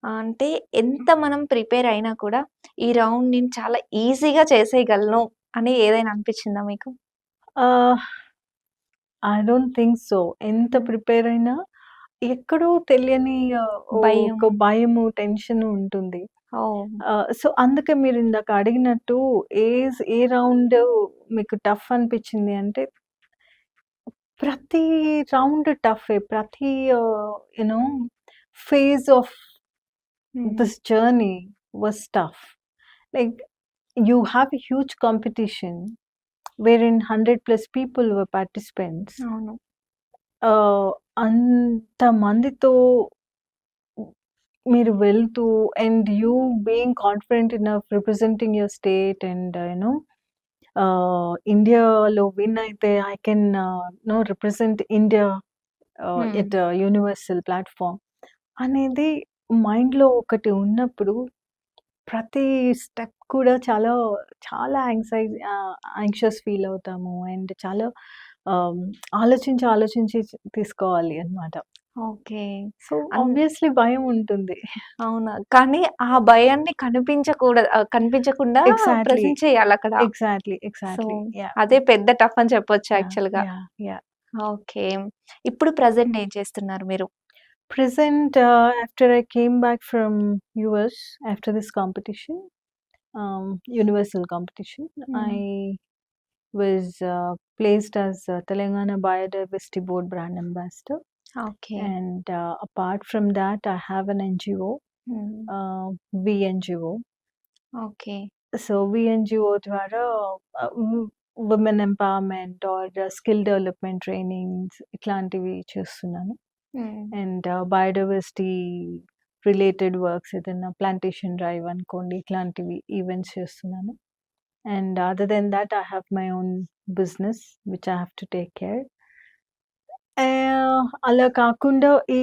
అంటే ఎంత మనం ప్రిపేర్ అయినా కూడా, ఈ రౌండ్ నేను చాలా ఈజీగా చేసేయగలను అని ఏదైనా అనిపిచ్చిందా మీకు? ఆహ్, ఐ డోంట్ థింక్ సో. ఎంత హ్మ్. ప్రిపేర్ అయినా ఎక్కడో తెలియని భయం. ఒక భయము, టెన్షన్ ఉంటుంది. ఓహ్! సో, అందుకే మీరిందాక అడిగినట్టు ఏ రౌండ్ మీకు టఫ్ అనిపిచ్చింది అంటే, ప్రతి రౌండ్ టఫే. ప్రతి యూ నో ఫేజ్ ఆఫ్ హ్మ్. This journey was tough. Like, you have a huge competition wherein 100 plus people were participants. అవును. ఆహ్, అంతమందితో మీరు వెళ్తూ and you being confident enough representing your state and ఇండియాలో విన్ అయితే ఐ కెన్ రిప్రజెంట్ ఇండియా హ్మ్. At universal platform అనేది మైండ్‌లో ఒకటి ఉన్నప్పుడు ప్రతి స్టెప్ కూడా చాలా, చాలా యాంగ్షియస్ ఫీల్ అవుతాము. అండ్ చాలా ఆహ్, ఆలోచించి తీసుకోవాలి అన్నమాట. ఓకే. సో, అన్ ఆబ్వియస్‌లీ భయం ఉంటుంది. అవునా? కానీ ఆ భయాన్ని కనిపించకుండా ఎగ్జాక్ట్‌లీ. ప్రెజెంట్ చేయాలక్కడ. So, exactly. యాహ్! అదే పెద్ద టఫ్ అని చెప్పొచ్చు యాహ్! యాక్చువల్‌గా. యాహ్! యాహ్! ఓకే. ఇప్పుడు ప్రెజెంట్ ఏం చేస్తున్నారు మీరు? Present, after I came back from US after this competition, universal competition, హ్మ్. I was placed as Telangana Biodiversity Board brand ambassador. Okay. And apart from that, I have an NGO, హ్మ్. VNGO. Okay. So VNGO ద్వారా women empowerment or skill development trainings ఇట్లాంటివి చేస్తున్నాను. Hmm. And biodiversity related works ఏదైనా plantation drive అనుకోండి ఇట్లాంటివి events చేస్తున్నాను. And other than that I have my own business which I have to take care. అలా కాకుండా ఈ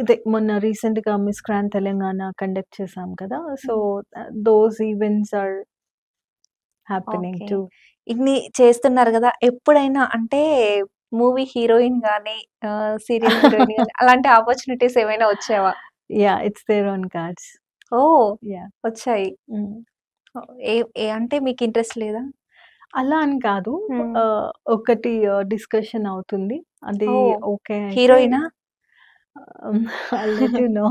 ఇదే మొన్న రీసెంట్‌గా మిస్ గ్రాండ్ తెలంగాణ కండక్ట్ చేశాం కదా! So, hmm. Those events are happening okay. To. ఇన్ని చేస్తున్నారు గదా! ఎప్పుడైనా అంటే మూవీ హీరోయిన్ గాని, సీరియల్ హీరోయిన్ గాని అలాంటి ఆపర్చునిటీస్ ఏమైనా వచ్చావా? Yeah! It's there on cards. Oh! Yeah! వచ్చాయి. హ్మ్. ఓహ్! ఏ ఏ అంటే మీకు ఇంట్రెస్ట్ లేదా? అలా అని కాదు. హ్మ్. ఒకటి డిస్కషన్ అవుతుంది. అది ఓహ్! ఓకే అయితే హీరోయినా? I'll let you know.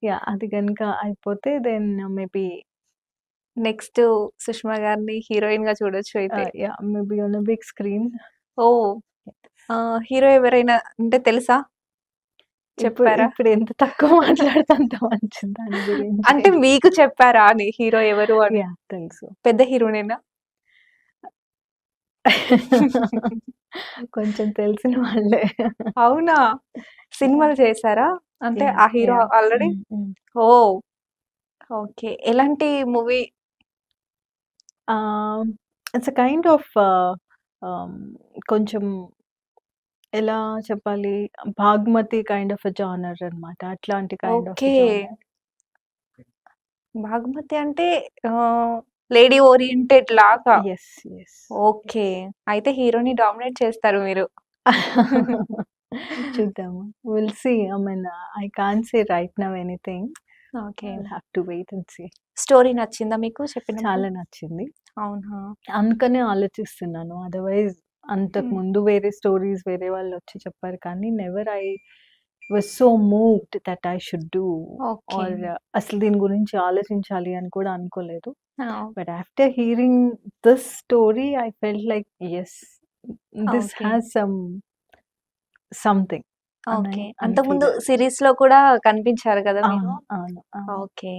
Yeah! అది గనుక అయిపోతే దెన్ మేబీ నెక్స్ట్ 'సుష్మా' గారిని హీరోయిన్‌గా చూడొచ్చు అయితే. Yeah! Maybe on a big screen. Oh! Hero ఎవరైనా అంటే తెలుసా? ఇప్పుడు చెప్పారా? ఇప్పుడు ఎంత తక్కువ మాట్లాడితే అంత మంచిది దాని గురించి. అంటే మీకు చెప్పారా అని హీరో ఎవరు అని? యాహ్! తెలుసు. పెద్ద హీరోనేనా? కొంచెం తెలిసిన వాళ్ళే. అవునా? యాహ్! సినిమాలు చేసారా? అంటే యాహ్! ఆ hero yeah! Already hmm. Hmm. Oh! Okay. ఎలాంటి movie? It's a kind of ah, కొంచెం ఎలా చెప్పాలి? 'Bhaagamathie' kind of a genre అన్నమాట. అట్లాంటి kind of a okay. Genre. 'Bhaagamathie' అంటే లేడీ ఓరియెంటెడ్ లాగా. యెస్. యెస్. ఓకే. అయితే హీరోని డామినేట్ చేస్తారు మీరు. చూద్దాము. Will see. I mean I can't say right now anything. Okay. I'll have to wait and see. Story నచ్చిందా మీకు చెప్పినప్పుడు? చాలా నచ్చింది. అవునా? అందుకనే ఆలోచిస్తున్నాను. అదర్‌వైజ్ హ్మ్. అంతకుముందు వేరే స్టోరీస్ వేరే వాళ్ళొచ్చి చెప్పారు కానీ never I was so moved that I should do okay. Or అసలు దీని గురించి ఆలోచించాలి అని కూడా అనుకోలేదు. ఆ! But after hearing this story, I felt like, yes, this okay. has something అని ఓకే. అని ఫీల్ అంతకుముందు అయ్యాను. సీరీస్‌లో కూడా కనిపించారు కదా మీరు? అవును. అవును. అవును. ఓకే.